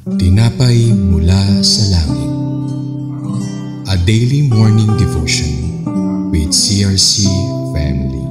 Tinapay mula sa langit. A daily morning devotion with CRC family.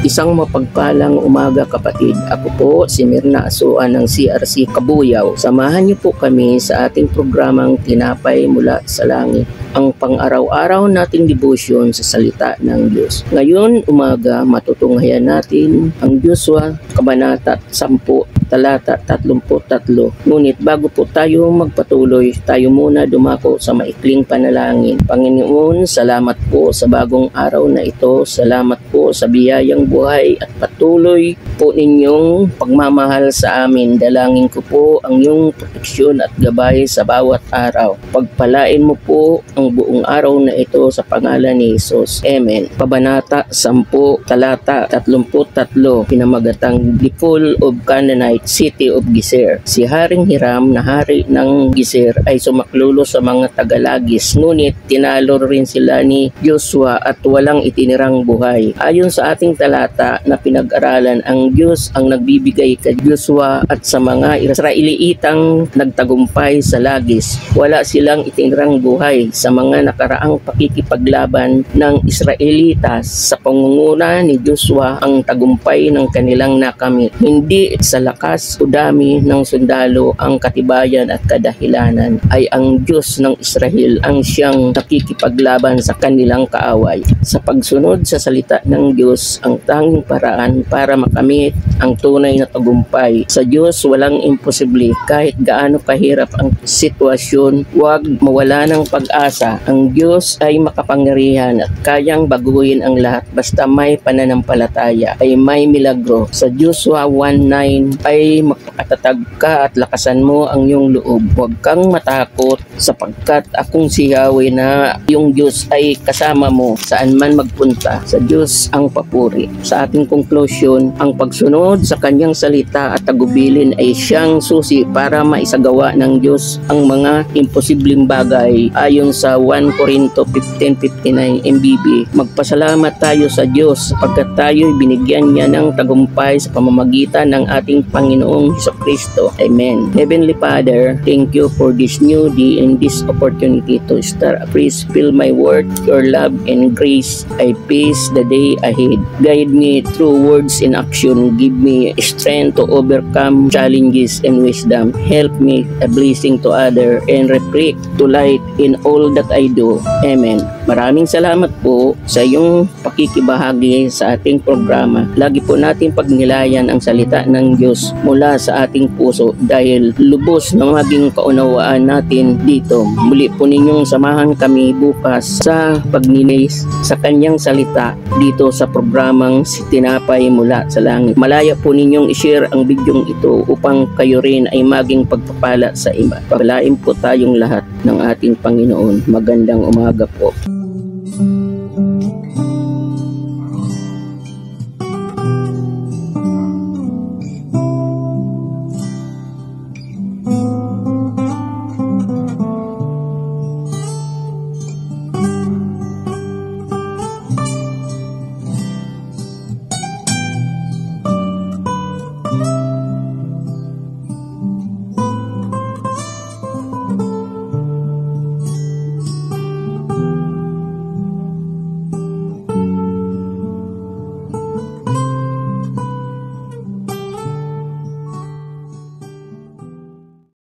Isang mapagpalang umaga kapatid. Ako po si Mirna Asuan ng CRC Kabuyaw. Samahan niyo po kami sa ating programang Tinapay Mula sa Langit, ang pang-araw-araw nating devotion sa salita ng Diyos. Ngayon umaga matutunghayan natin ang Joshua Kabanata 10, talata 33. Ngunit bago po tayo magpatuloy, tayo muna dumako sa maikling panalangin. Panginoon, salamat po sa bagong araw na ito. Salamat po sa biyayang buhay at patuloy po ninyong pagmamahal sa amin. Dalangin ko po ang iyong proteksyon at gabay sa bawat araw. Pagpalain mo po ang buong araw na ito sa pangalan ni Jesus. Amen. Kabanata 10, talata 33, pinamagatang The Fall of Canaanite City of Gezer. Si Haring Hiram na hari ng Gezer ay sumaklulo sa mga tagalagis, ngunit tinalo rin sila ni Joshua at walang itinirang buhay. Ayon sa ating talata na pinag-aralan, ang Diyos ang nagbibigay kay Joshua at sa mga Israelitang nagtagumpay sa Lagis. Wala silang itinirang buhay sa mga nakaraang pakikipaglaban ng Israelitas. Sa pangunguna ni Joshua ang tagumpay ng kanilang nakamit. Hindi sa lakas o dami ng sundalo ang katibayan at kadahilanan, ay ang Diyos ng Israel ang siyang nakikipaglaban sa kanilang kaaway. Sa pagsunod sa salita ng Diyos, ang tanging paraan para makamit ang tunay na tagumpay. Sa Diyos walang imposible. Kahit gaano kahirap ang sitwasyon, huwag mawala ng pag-asa. Ang Diyos ay makapangyarihan at kayang baguhin ang lahat basta may pananampalataya, ay may milagro. Sa Joshua 1:9 ay magpakatatag ka at lakasan mo ang iyong loob. Huwag kang matakot sapagkat akong si Yahweh na iyong Diyos ay kasama mo saan man magpunta. Sa Diyos ang papuri. Sa ating conclusion, ang pagsunod sa kanyang salita at tagubilin ay siyang susi para maisagawa ng Diyos ang mga imposibleng bagay. Ayon sa 1 Corinto 15:59 MBB, magpasalamat tayo sa Diyos sapagkat tayo'y binigyan niya ng tagumpay sa pamamagitan ng ating Panginoong Jesucristo. Amen. Heavenly Father, thank you for this new day and this opportunity to start. Please fill my word, your love and grace. I face the day ahead. Guide me through words and action. Give me strength to overcome challenges and wisdom. Help me a blessing to others and reflect to light in all that I do. Amen. Maraming salamat po sa iyong pakikibahagi sa ating programa. Lagi po natin pagnilayan ang salita ng Diyos mula sa ating puso dahil lubos na maging kaunawaan natin dito. Muli po ninyong samahan kami bukas sa pagnilis sa kanyang salita dito sa programang Si Tinapay Mula sa Langit. Malaya po ninyong i-share ang bidyong ito upang kayo rin ay maging pagpapala sa iba. Pagpalain po tayong lahat ng ating Panginoon. Magandang umaga po.